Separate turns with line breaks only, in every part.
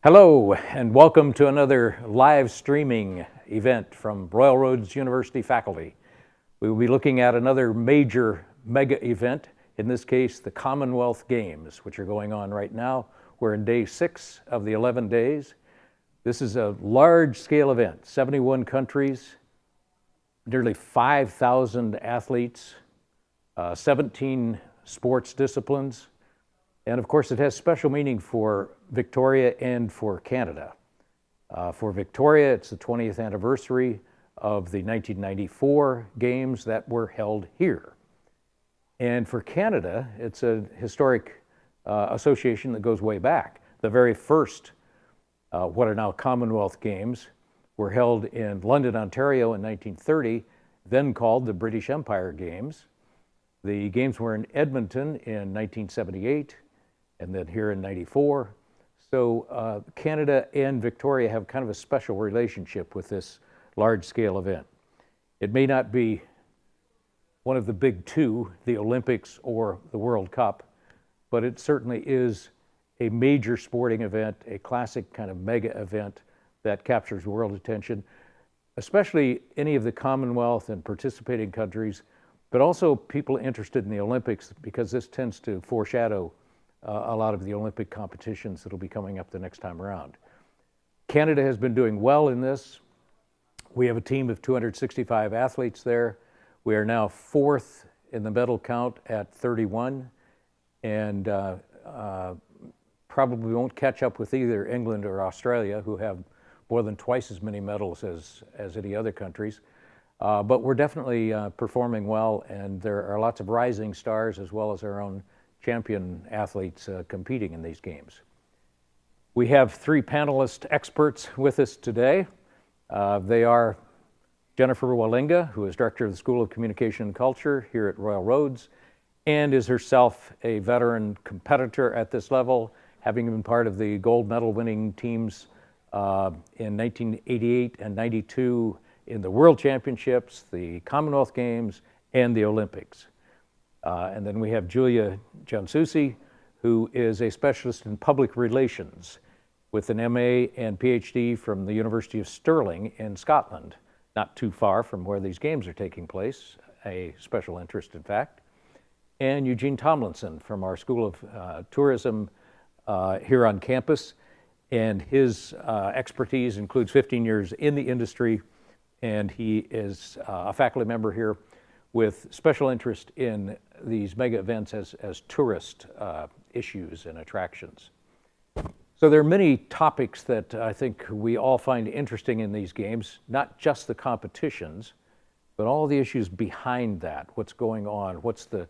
Hello, and welcome to another live streaming event from Royal Roads University faculty. We will be looking at another major mega event, in this case, the Commonwealth Games, which are going on right now. We're in day 6 of the 11 days. This is a large-scale event, 71 countries, nearly 5,000 athletes, 17 sports disciplines, and of course, it has special meaning for Victoria and for Canada. For Victoria, it's the 20th anniversary of the 1994 Games that were held here. And for Canada, it's a historic association that goes way back. The very first, what are now Commonwealth Games, were held in London, Ontario in 1930, then called the British Empire Games. The Games were in Edmonton in 1978, and then here in '94. So Canada and Victoria have kind of a special relationship with this large-scale event. It may not be one of the big two, the Olympics or the World Cup, but it certainly is a major sporting event, a classic kind of mega event that captures world attention, especially any of the Commonwealth and participating countries, but also people interested in the Olympics, because this tends to foreshadow a lot of the Olympic competitions that will be coming up the next time around. Canada has been doing well in this. We have a team of 265 athletes there. We are now 4th in the medal count at 31, and probably won't catch up with either England or Australia, who have more than twice as many medals as any other countries. But we're definitely performing well, and there are lots of rising stars as well as our own champion athletes competing in these games. We have 3 panelist experts with us today. They are Jennifer Walinga, who is director of the School of Communication and Culture here at Royal Roads, and is herself a veteran competitor at this level, having been part of the gold medal winning teams in 1988 and 92 in the World Championships, the Commonwealth Games, and the Olympics. And then we have Jahansoozi, who is a specialist in public relations with an MA and PhD from the University of Stirling in Scotland, not too far from where these games are taking place, a special interest, in fact. And Eugene Tomlinson from our School of Tourism here on campus, and his expertise includes 15 years in the industry, and he is a faculty member here with special interest in these mega events as tourist issues and attractions. So there are many topics that I think we all find interesting in these games, not just the competitions, but all the issues behind that. What's going on? What's the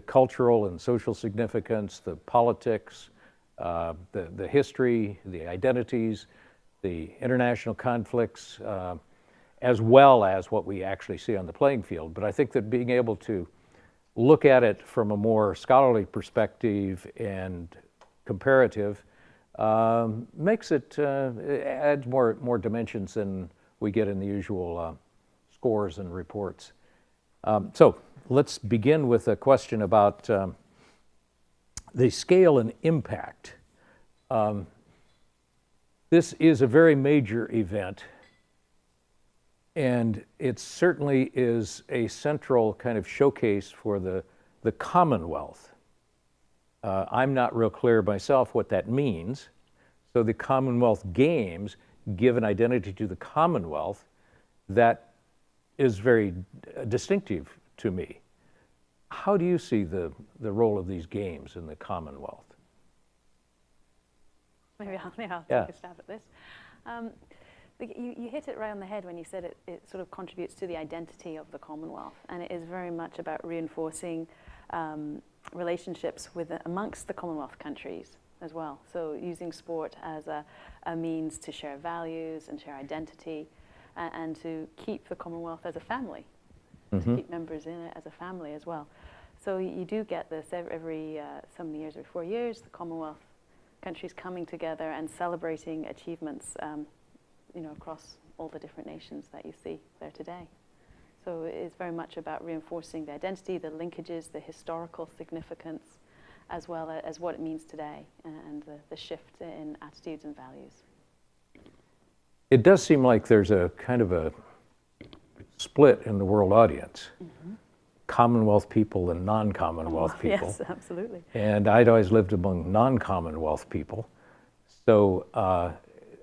cultural and social significance, the politics, the history, the identities, the international conflicts, as well as what we actually see on the playing field. But I think that being able to look at it from a more scholarly perspective and comparative makes it, adds more dimensions than we get in the usual scores and reports. So let's begin with a question about the scale and impact. This is a very major event, and it certainly is a central kind of showcase for the Commonwealth. I'm not real clear myself what that means. So the Commonwealth Games give an identity to the Commonwealth that is very distinctive to me. How do you see the role of these games in the Commonwealth?
Maybe I'll take a stab at this. You hit it right on the head when you said it sort of contributes to the identity of the Commonwealth, and it is very much about reinforcing relationships amongst the Commonwealth countries as well. So using sport as a means to share values and share identity, and to keep the Commonwealth as a family, to keep members in it as a family as well. So you do get this every so many years, every 4 years, the Commonwealth countries coming together and celebrating achievements across all the different nations that you see there today. So it is very much about reinforcing the identity, the linkages, the historical significance, as well as what it means today and the shift in attitudes and values.
It does seem like there's a kind of a split in the world audience. Commonwealth people and non-Commonwealth people.
Yes, absolutely.
And I'd always lived among non-Commonwealth people. So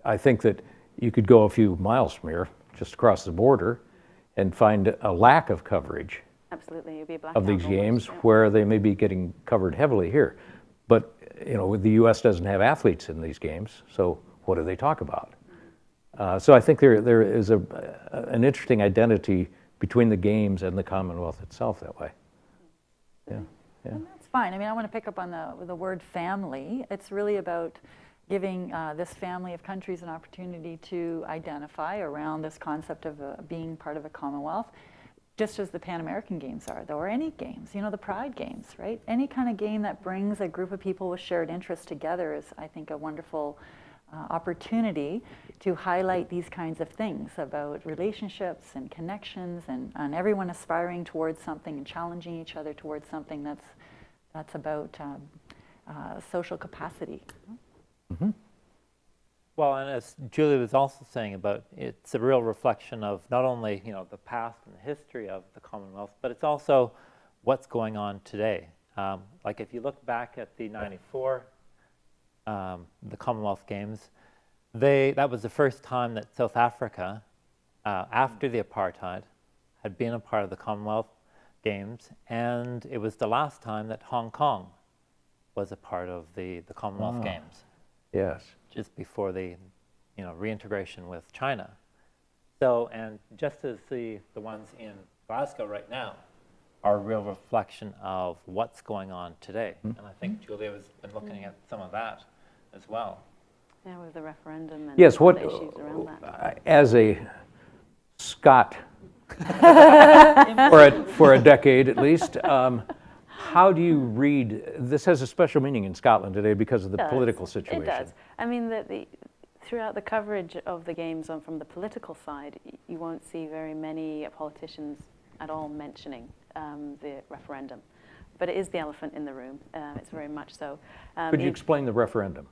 I think that you could go a few miles from here, just across the border, and find a lack of coverage
Absolutely, it'd be a blackout
of these
almost,
games
yeah.
where they may be getting covered heavily here. But the U.S. doesn't have athletes in these games, so what do they talk about? So I think there is an interesting identity between the games and the Commonwealth itself that way. Yeah, yeah.
And that's fine. I mean, I want to pick up on the word family. It's really about giving this family of countries an opportunity to identify around this concept of being part of a Commonwealth, just as the Pan American Games are, though, or any games, the Pride Games, right? Any kind of game that brings a group of people with shared interests together is, I think, a wonderful opportunity to highlight these kinds of things about relationships and connections and everyone aspiring towards something and challenging each other towards something that's about social capacity.
Mm-hmm.
Well, and as Julie was also saying about, it's a real reflection of not only the past and the history of the Commonwealth, but it's also what's going on today. Like if you look back at the '94, the Commonwealth Games, that was the first time that South Africa, after the apartheid, had been a part of the Commonwealth Games, and it was the last time that Hong Kong was a part of the Commonwealth Games.
Yes.
Just before the reintegration with China. So, and just as the ones in Glasgow right now are a real reflection of what's going on today. And I think Julia has been looking at some of that as well.
Yeah, with the referendum and
Yes,
the issues around that.
As a Scot, for a decade at least, how do you read, this has a special meaning in Scotland today because of the political situation.
It does. I mean, throughout the coverage of the games from the political side, you won't see very many politicians at all mentioning the referendum. But it is the elephant in the room. It's very much so.
Could you explain the referendum?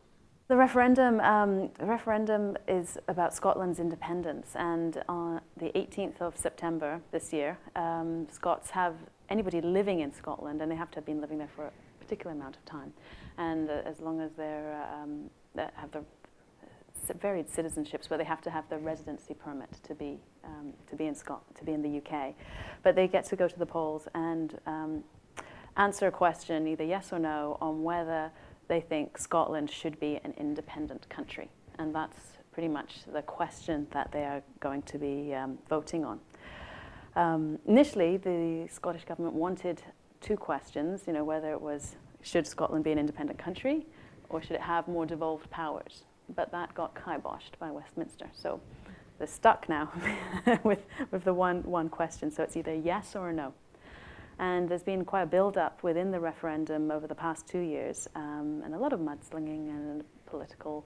The referendum is about Scotland's independence, and on the 18th of September this year, Scots have anybody living in Scotland, and they have to have been living there for a particular amount of time, and as long as they have the varied citizenships, but they have to have the residency permit to be in the UK, but they get to go to the polls and answer a question, either yes or no, on whether they think Scotland should be an independent country. And that's pretty much the question that they are going to be voting on. Initially, the Scottish government wanted two questions, whether it was, should Scotland be an independent country, or should it have more devolved powers? But that got kiboshed by Westminster. So they're stuck now with the one question. So it's either yes or no. And there's been quite a build-up within the referendum over the past 2 years, and a lot of mudslinging and political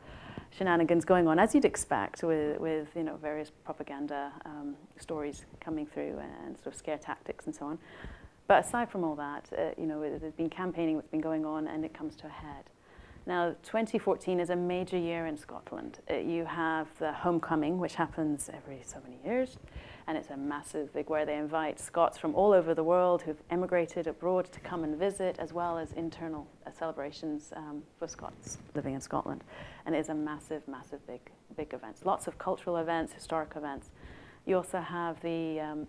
shenanigans going on, as you'd expect, with various propaganda stories coming through and sort of scare tactics and so on. But aside from all that, there's been campaigning that's been going on, and it comes to a head. Now, 2014 is a major year in Scotland. You have the homecoming, which happens every so many years, and it's a massive big where they invite Scots from all over the world who've emigrated abroad to come and visit, as well as internal celebrations for Scots living in Scotland. And it is a massive, massive big event. Lots of cultural events, historic events. You also have the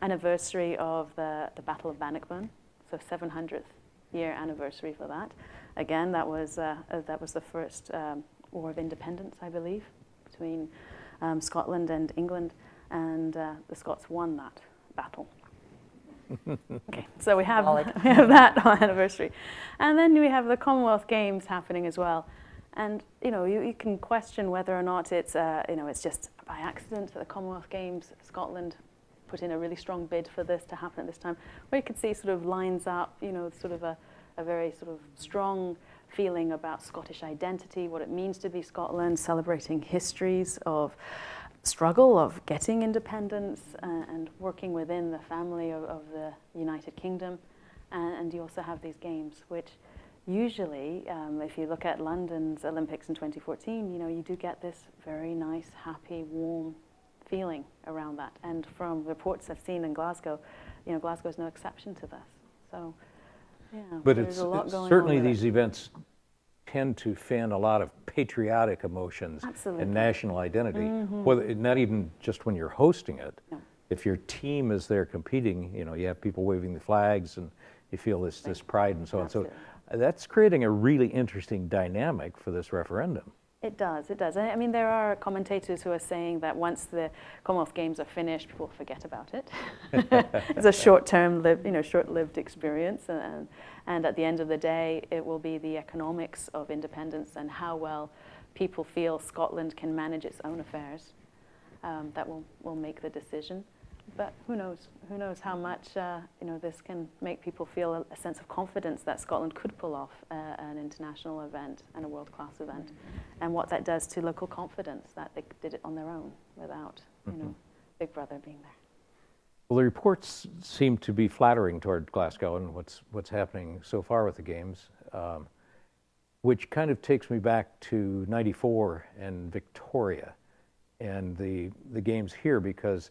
anniversary of the Battle of Bannockburn, so 700th year anniversary for that. Again, that was the first War of Independence, I believe, between Scotland and England, and the Scots won that battle. Okay, so we have that anniversary, and then we have the Commonwealth Games happening as well, and you can question whether or not it's it's just by accident that the Commonwealth Games Scotland put in a really strong bid for this to happen at this time, where you could see sort of lines up, sort of a very sort of strong feeling about Scottish identity, what it means to be Scotland, celebrating histories of struggle of getting independence and working within the family of the United Kingdom. And you also have these games, which usually, if you look at London's Olympics in 2014, you do get this very nice, happy, warm feeling around that. And from reports I've seen in Glasgow, Glasgow's no exception to this. So, yeah,
But
there's a lot going
certainly
on with
these
it.
events tend to fan a lot of patriotic emotions
Absolutely.
and national identity. Whether, not even just when you're hosting it.
No.
If your team is there competing, you have people waving the flags and you feel this pride and so on.
Absolutely.
So that's creating a really interesting dynamic for this referendum.
It does, it does. I mean, there are commentators who are saying that once the Commonwealth Games are finished, people forget about it. It's a short-lived experience, and at the end of the day, it will be the economics of independence and how well people feel Scotland can manage its own affairs that will make the decision. But who knows? Who knows how much this can make people feel a sense of confidence that Scotland could pull off an international event and a world-class event, and what that does to local confidence that they did it on their own without Big Brother being there.
Well, the reports seem to be flattering toward Glasgow and what's happening so far with the Games, which kind of takes me back to '94 and Victoria and the Games here, because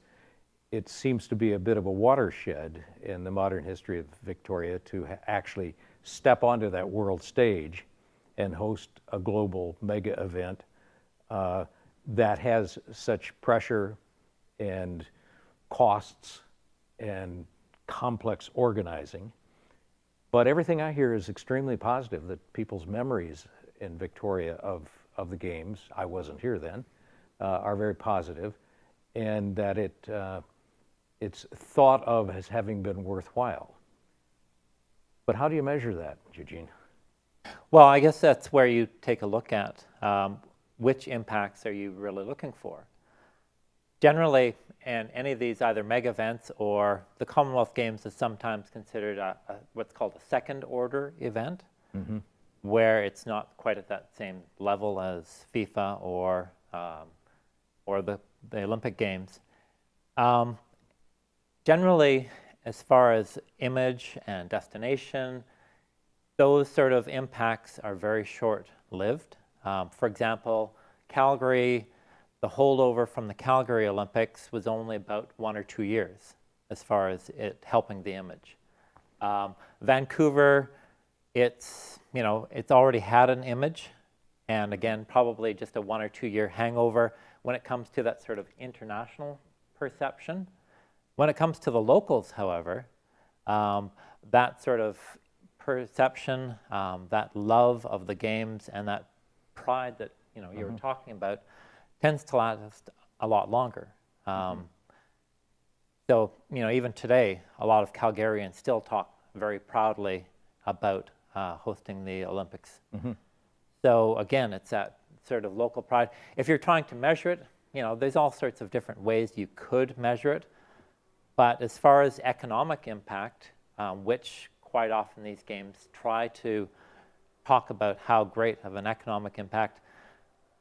it seems to be a bit of a watershed in the modern history of Victoria to actually step onto that world stage and host a global mega event that has such pressure and costs and complex organizing. But everything I hear is extremely positive, that people's memories in Victoria of the Games, I wasn't here then, are very positive, and that it's thought of as having been worthwhile. But how do you measure that, Eugene?
Well, I guess that's where you take a look at which impacts are you really looking for. Generally, in any of these either mega events or the Commonwealth Games is sometimes considered what's called a second order event, where it's not quite at that same level as FIFA or the Olympic Games. Generally, as far as image and destination, those sort of impacts are very short-lived. For example, Calgary, the holdover from the Calgary Olympics was only about 1 or 2 years as far as it helping the image. Vancouver, it's already had an image, and again, probably just a 1 or 2 year hangover when it comes to that sort of international perception. When it comes to the locals, however, that sort of perception, that love of the Games and that pride that you were talking about tends to last a lot longer. So even today, a lot of Calgarians still talk very proudly about hosting the Olympics. So again, it's that sort of local pride. If you're trying to measure it, there's all sorts of different ways you could measure it. But as far as economic impact, which quite often these games try to talk about how great of an economic impact,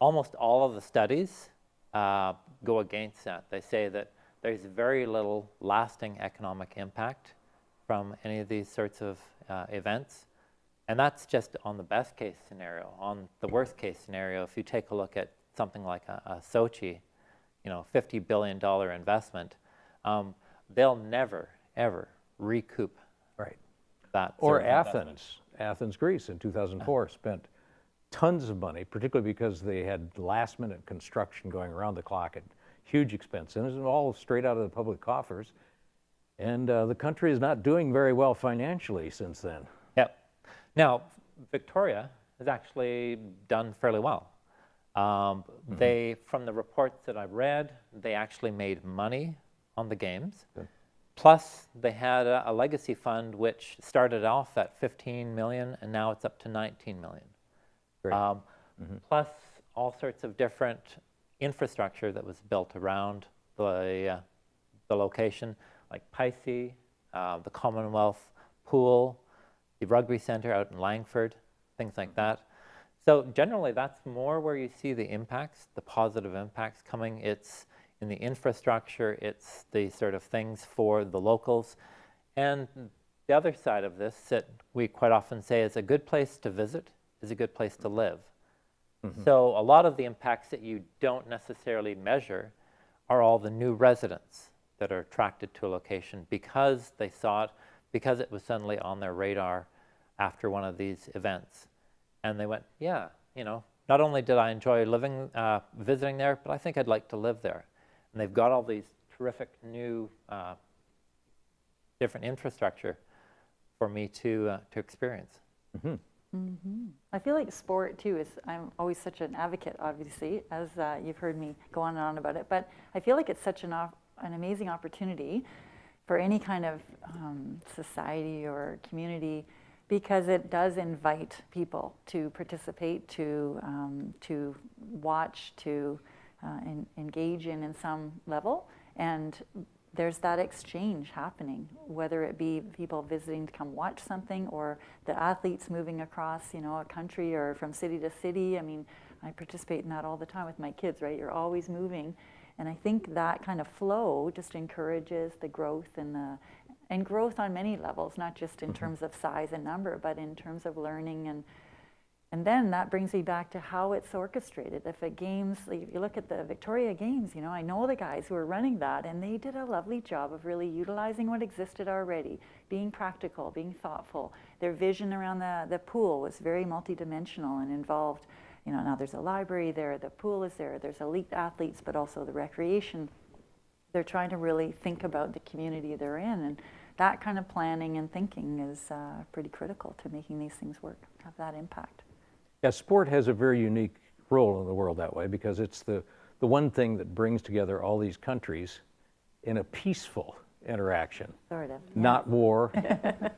almost all of the studies go against that. They say that there's very little lasting economic impact from any of these sorts of events. And that's just on the best case scenario. On the worst case scenario, if you take a look at something like a Sochi, $50 billion investment, they'll never, ever recoup that.
Or Athens, Greece in 2004 spent tons of money, particularly because they had last-minute construction going around the clock at huge expense. And it was all straight out of the public coffers. And the country is not doing very well financially since then.
Yep. Now, Victoria has actually done fairly well. They, from the reports that I read, they actually made money on the Games.
Good.
Plus, they had a legacy fund which started off at 15 million and now it's up to 19 million.
Great.
Plus all sorts of different infrastructure that was built around the location, like Pisces, the Commonwealth Pool, the rugby center out in Langford, things like that. So generally, that's more where you see the impacts, the positive impacts coming. It's in the infrastructure, it's the sort of things for the locals. And The other side of this that we quite often say is a good place to visit is a good place to live. So a lot of the impacts that you don't necessarily measure are all the new residents that are attracted to a location because they saw it, because it was suddenly on their radar after one of these events. And they went, yeah, you know, not only did I enjoy living, visiting there, but I think I'd like to live there. And they've got all these terrific new different infrastructure for me to experience.
I feel like sport too is, I'm always such an advocate, obviously, as you've heard me go on and on about it, but I feel like it's such an amazing opportunity for any kind of society or community, because it does invite people to participate, to watch, to engage in some level, and there's that exchange happening, whether it be people visiting to come watch something or the athletes moving across, you know, a country or from city to city. I mean, I participate in that all the time with my kids, right? You're always moving. And I think that kind of flow just encourages the growth and growth on many levels, not just in terms of size and number, but in terms of learning. And then that brings me back to how it's orchestrated. If a games, you look at the Victoria Games, you know, I know the guys who are running that, and they did a lovely job of really utilizing what existed already, being practical, being thoughtful. Their vision around the pool was very multidimensional and involved, you know, now there's a library there, the pool is there, there's elite athletes, but also the recreation. They're trying to really think about the community they're in, and that kind of planning and thinking is pretty critical to making these things work, have that impact.
Yeah, sport has a very unique role in the world that way, because it's the one thing that brings together all these countries in a peaceful interaction.
Sort of.
Not war,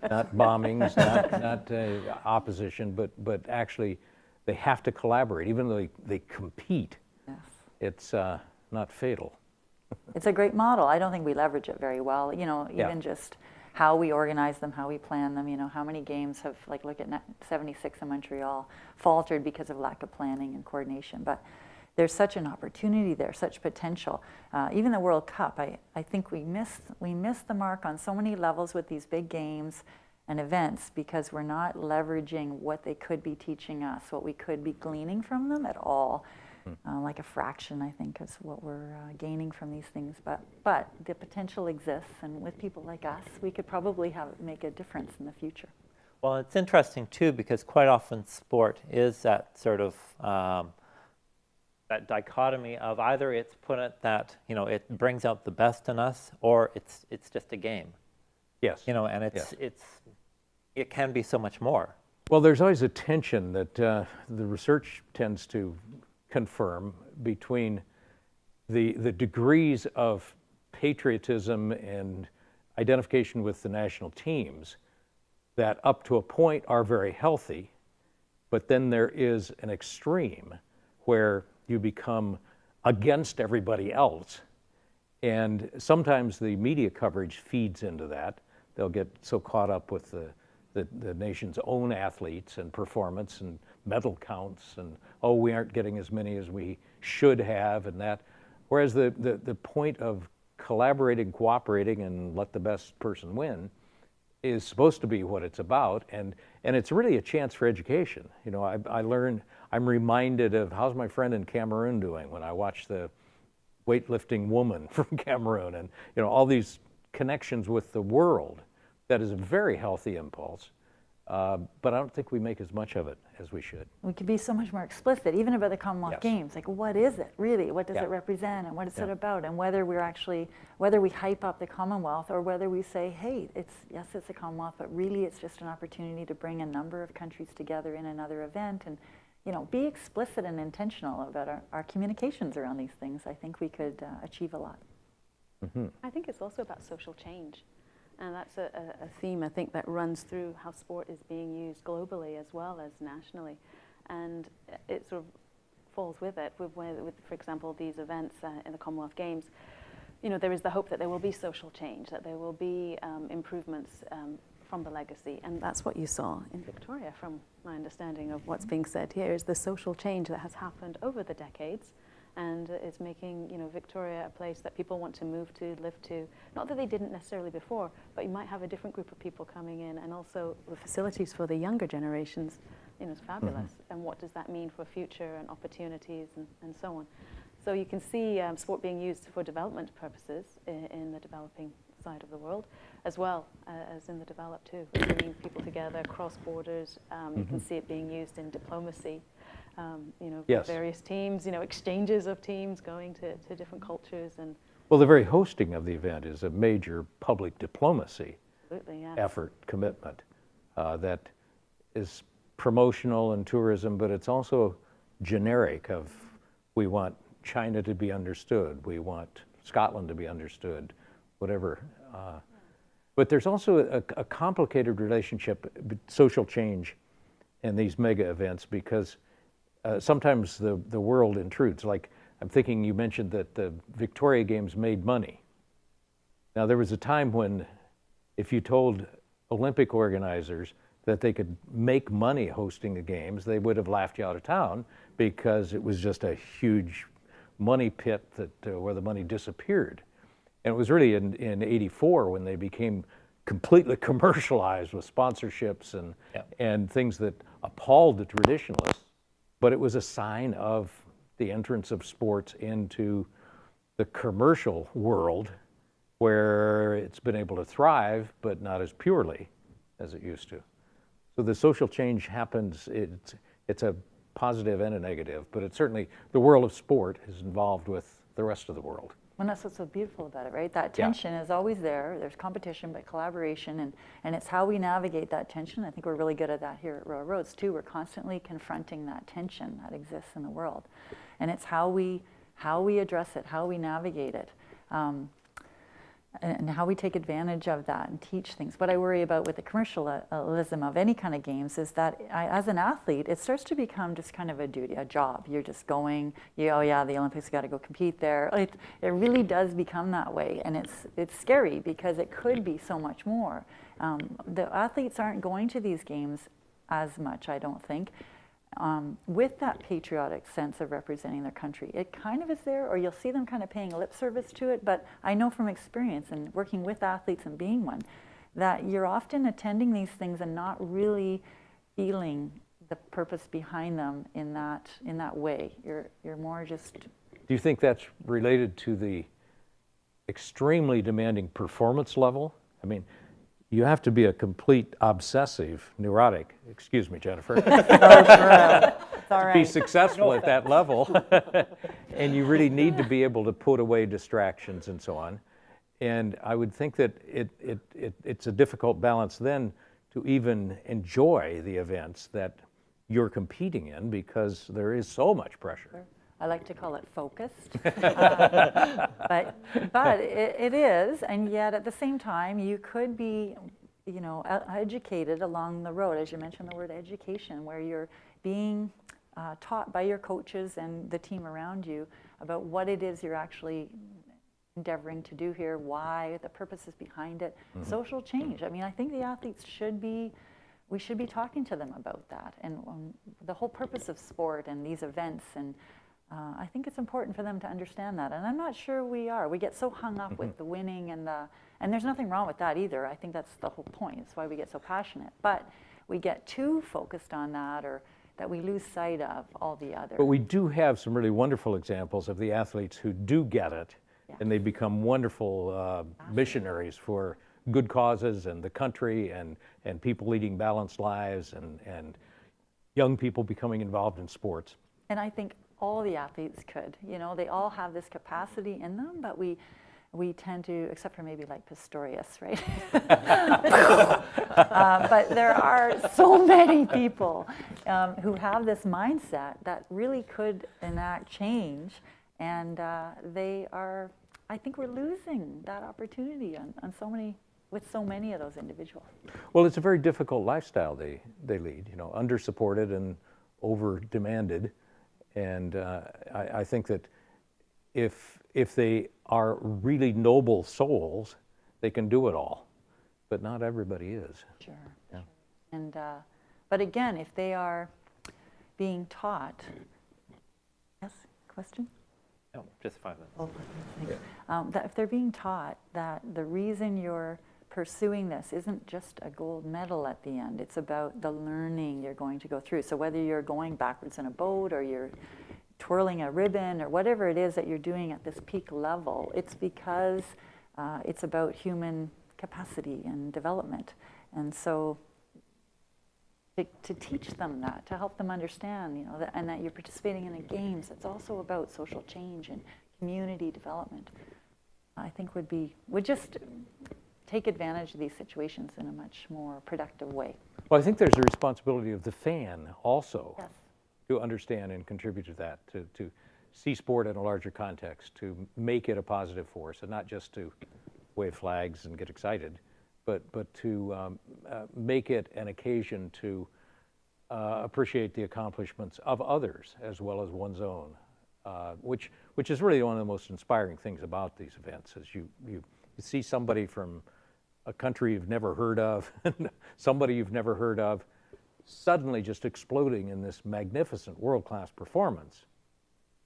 not bombings, not opposition, but actually they have to collaborate. Even though they compete,
Yes.
it's not fatal.
It's a great model. I don't think we leverage it very well. You know, even
Yeah.
just how we organize them, how we plan them. You know, how many games have, like, look at 76 in Montreal, faltered because of lack of planning and coordination. But there's such an opportunity there, such potential. Even the World Cup, I think we missed the mark on so many levels with these big games and events, because we're not leveraging what they could be teaching us, what we could be gleaning from them at all. Like a fraction, I think, is what we're gaining from these things. But the potential exists, and with people like us, we could probably make a difference in the future.
Well, it's interesting too, because quite often sport is that sort of that dichotomy of either it's put it that, you know, it brings out the best in us, or it's just a game.
Yes.
You know, and it can be so much more.
Well, there's always a tension that the research tends to confirm between the degrees of patriotism and identification with the national teams that up to a point are very healthy, but then there is an extreme where you become against everybody else. And sometimes the media coverage feeds into that. They'll get so caught up with the nation's own athletes and performance and medal counts, and oh, we aren't getting as many as we should have, and that. Whereas the point of collaborating, cooperating, and let the best person win is supposed to be what it's about, and it's really a chance for education. You know, I learn, I'm reminded of how's my friend in Cameroon doing when I watch the weightlifting woman from Cameroon, and you know, all these connections with the world. That is a very healthy impulse, but I don't think we make as much of it as we should.
We could be so much more explicit, even about the Commonwealth
Yes.
Games. Like, what is it really? What does
Yeah.
it represent, and what is
Yeah.
it about? And whether we hype up the Commonwealth, or whether we say, hey, yes, it's a Commonwealth, but really it's just an opportunity to bring a number of countries together in another event, and you know, be explicit and intentional about our communications around these things. I think we could achieve a lot.
I think it's also about social change. And that's a theme, I think, that runs through how sport is being used globally as well as nationally. And it sort of falls with it, with for example, these events in the Commonwealth Games. You know, there is the hope that there will be social change, that there will be improvements from the legacy. And that's what you saw in Victoria, from my understanding of what's being said here, is the social change that has happened over the decades. and is making, you know, Victoria a place that people want to move to, live to. Not that they didn't necessarily before, but you might have a different group of people coming in, and also the facilities for the younger generations, you know, is fabulous. And what does that mean for future and opportunities and so on? So you can see sport being used for development purposes in the developing side of the world, as well as in the developed too, bringing people together across borders. You can see it being used in diplomacy. You know,
Yes.
various teams, you know, exchanges of teams going to different cultures, and
Well, the very hosting of the event is a major public diplomacy
absolutely, yeah.
effort, commitment that is promotional and tourism, but it's also generic of we want China to be understood, we want Scotland to be understood, whatever. But there's also a complicated relationship, social change, and these mega events, because sometimes the world intrudes. Like, I'm thinking you mentioned that the Victoria Games made money. Now, there was a time when if you told Olympic organizers that they could make money hosting the games, they would have laughed you out of town, because it was just a huge money pit that where the money disappeared. And it was really in '84 when they became completely commercialized with sponsorships and things that appalled the traditionalists. But it was a sign of the entrance of sports into the commercial world, where it's been able to thrive, but not as purely as it used to. So the social change happens, it's a positive and a negative, but it's certainly, the world of sport is involved with the rest of the world.
Well, that's what's so beautiful about it, right? That
Yeah.
tension is always there. There's competition, but collaboration, and it's how we navigate that tension. I think we're really good at that here at Royal Roads too. We're constantly confronting that tension that exists in the world, and it's how we address it, how we navigate it, and how we take advantage of that and teach things. What I worry about with the commercialism of any kind of games is that as an athlete, it starts to become just kind of a duty, a job. You're just going, oh yeah, the Olympics, got to go compete there. It really does become that way, and it's scary because it could be so much more. The athletes aren't going to these games as much, I don't think, with that patriotic sense of representing their country. It kind of is there, or you'll see them kind of paying lip service to it, but I know from experience and working with athletes and being one, that you're often attending these things and not really feeling the purpose behind them in that way. You're more just...
Do you think that's related to the extremely demanding performance level? I mean, you have to be a complete obsessive, neurotic, excuse me, Jennifer,
It's all
to be
right.
successful at that level. And you really need to be able to put away distractions and so on. And I would think that it's a difficult balance then to even enjoy the events that you're competing in, because there is so much pressure.
I like to call it focused, but it is, and yet at the same time, you could be, educated along the road, as you mentioned the word education, where you're being taught by your coaches and the team around you about what it is you're actually endeavoring to do here, why, the purposes behind it, social change. I mean, I think the athletes we should be talking to them about that, and the whole purpose of sport and these events, and I think it's important for them to understand that, and I'm not sure we are. We get so hung up with the winning and there's nothing wrong with that either. I think that's the whole point. It's why we get so passionate. But we get too focused on that, or that we lose sight of all the other.
But we do have some really wonderful examples of the athletes who do get it, and they become wonderful missionaries for good causes and the country, and people leading balanced lives, and young people becoming involved in sports.
And I think all the athletes could. They all have this capacity in them, but we tend to, except for maybe like Pistorius, right? But there are so many people who have this mindset that really could enact change, and I think we're losing that opportunity with so many of those individuals.
Well, it's a very difficult lifestyle they lead, under-supported and over-demanded. And I think that if they are really noble souls, they can do it all. But not everybody is.
Sure.
Yeah.
And but again, if they are being taught, yes, question?
No, just 5 minutes.
Oh, thanks. That if they're being taught that the reason you're pursuing this isn't just a gold medal at the end, it's about the learning you're going to go through. So whether you're going backwards in a boat or you're twirling a ribbon or whatever it is that you're doing at this peak level, it's because it's about human capacity and development. And so to teach them that, to help them understand, you know, that, and that you're participating in the games, it's also about social change and community development, I think would just take advantage of these situations in a much more productive way.
Well, I think there's a responsibility of the fan also
Yes.
to understand and contribute to that, to see sport in a larger context, to make it a positive force, and not just to wave flags and get excited, but to make it an occasion to appreciate the accomplishments of others as well as one's own, which is really one of the most inspiring things about these events, is you see somebody from a country you've never heard of, somebody you've never heard of, suddenly just exploding in this magnificent world-class performance,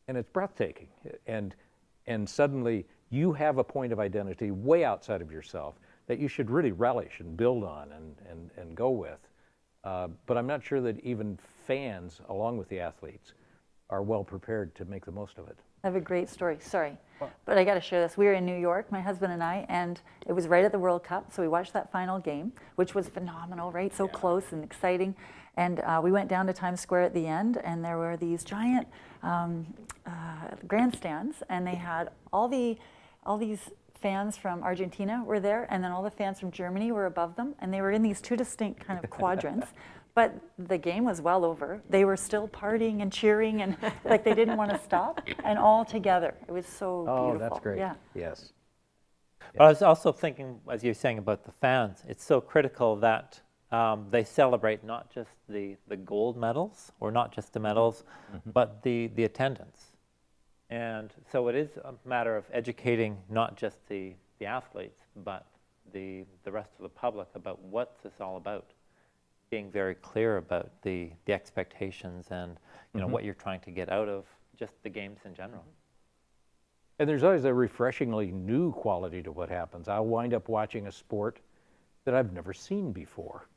and it's breathtaking. And suddenly you have a point of identity way outside of yourself that you should really relish and build on and go with. But I'm not sure that even fans, along with the athletes, are well prepared to make the most of it.
I have a great story, sorry, but I got to share this. We were in New York, my husband and I, and it was right at the World Cup, so we watched that final game, which was phenomenal, right? So close and exciting. And we went down to Times Square at the end, and there were these giant grandstands, and they had all these fans from Argentina were there, and then all the fans from Germany were above them, and they were in these two distinct kind of quadrants. But the game was well over. They were still partying and cheering, and like they didn't want to stop, and all together. It was so beautiful.
Oh, that's great.
Yeah.
Yes.
But I was also thinking, as you were saying about the fans, it's so critical that they celebrate not just the gold medals, or not just the medals, but the attendance. And so it is a matter of educating not just the athletes, but the rest of the public about what's this all about. Being very clear about the expectations and you know what you're trying to get out of just the games in general.
And there's always a refreshingly new quality to what happens. I'll wind up watching a sport that I've never seen before.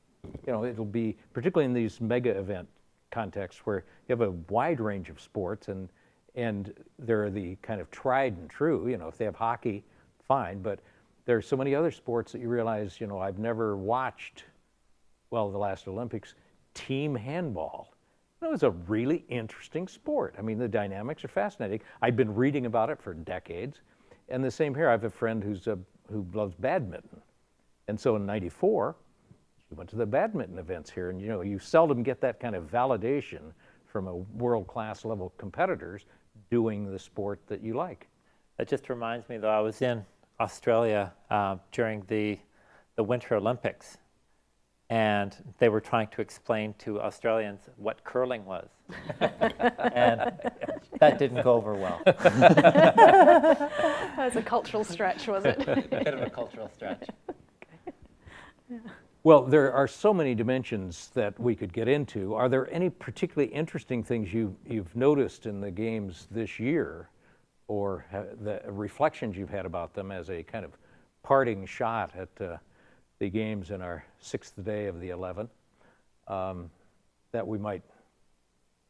You know, it'll be, particularly in these mega event contexts where you have a wide range of sports, and there are the kind of tried and true, you know, if they have hockey, fine, but there are so many other sports that you realize, you know, I've never watched, well, the last Olympics, team handball. It was a really interesting sport. I mean, the dynamics are fascinating. I've been reading about it for decades. And the same here, I have a friend who loves badminton. And so in '94, she went to the badminton events here. And you know, you seldom get that kind of validation from a world-class level competitors doing the sport that you like.
That just reminds me, though, I was in Australia during the Winter Olympics. And they were trying to explain to Australians what curling was. And that didn't go over well.
That was a cultural stretch, was it?
A bit of a cultural stretch.
Yeah.
Well, there are so many dimensions that we could get into. Are there any particularly interesting things you've noticed in the games this year, or the reflections you've had about them as a kind of parting shot at the games in our 6th day of the 11, that we might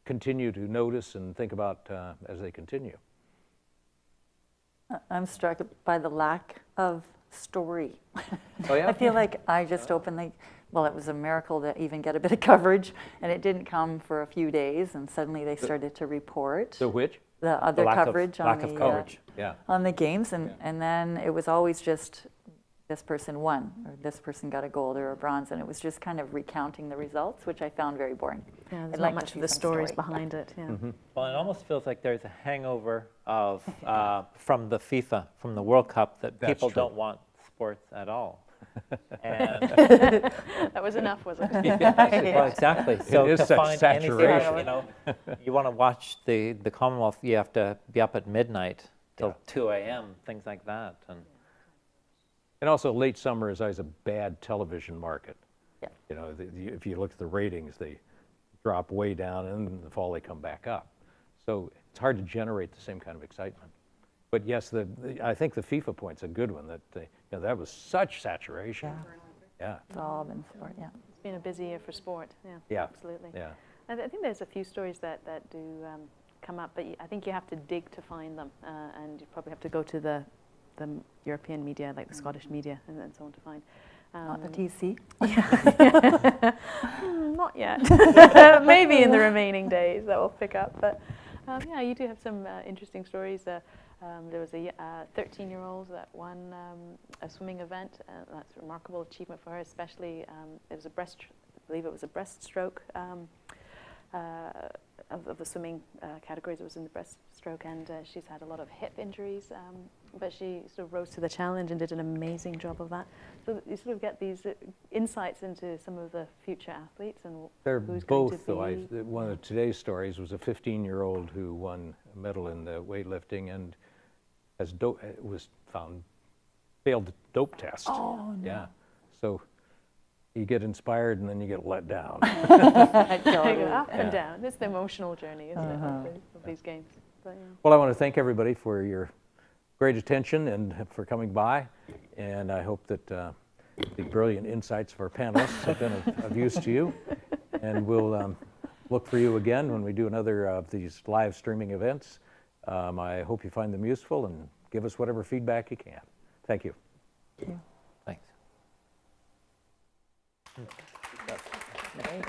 continue to notice and think about as they continue?
I'm struck by the lack of story.
Oh, yeah?
I feel like I just openly, well, it was a miracle to even get a bit of coverage, and it didn't come for a few days, and suddenly they started to report
The which?
the other coverage on
lack of coverage.
Yeah.
on the games, and then it was always just this person won, or this person got a gold or a bronze, and it was just kind of recounting the results, which I found very boring.
Yeah,
I'd
there's
like
not
to
much
see
of the
some
stories
story.
behind it. Yeah.
Well, it almost feels like there's a hangover of from the FIFA, from the World Cup, that
That's
people
true.
don't want sports at all. And
That was enough, was it?
well, exactly. So
is
to
such
find
saturation.
anything, you know, you want to watch the Commonwealth, you have to be up at midnight till 2 a.m., things like that.
And also, late summer is always a bad television market.
Yeah.
You know, if you look at the ratings, they drop way down, and in the fall they come back up. So it's hard to generate the same kind of excitement. But yes, I think the FIFA point's a good one. That was such saturation. Yeah.
It's all been sport, yeah.
It's been a busy year for sport. Yeah,
Yeah.
absolutely.
Yeah.
I think there's a few stories that do come up, but I think you have to dig to find them, and you probably have to go to the European media, like the Scottish media, and so on to find.
Not the TC.
Not yet. Maybe in the remaining days that will pick up. But yeah, you do have some interesting stories. There was a 13-year-old that won a swimming event. That's a remarkable achievement for her, especially it was I believe it was a breaststroke of the swimming categories. It was in the breaststroke, and she's had a lot of hip injuries, but she sort of rose to the challenge and did an amazing job of that. So you sort of get these insights into some of the future athletes and
They're
who's going to
both, though.
be.
One of today's stories was a 15-year-old who won a medal in the weightlifting and was found failed the dope test.
Oh, no.
Yeah. So you get inspired and then you get let down.
They go up
Yeah.
and down. It's the emotional journey, isn't it, of these games? But, yeah.
Well, I want to thank everybody for your great attention and for coming by. And I hope that the brilliant insights of our panelists have been of use to you. And we'll look for you again when we do another of these live streaming events. I hope you find them useful and give us whatever feedback you can. Thank you.
Thanks.
Great.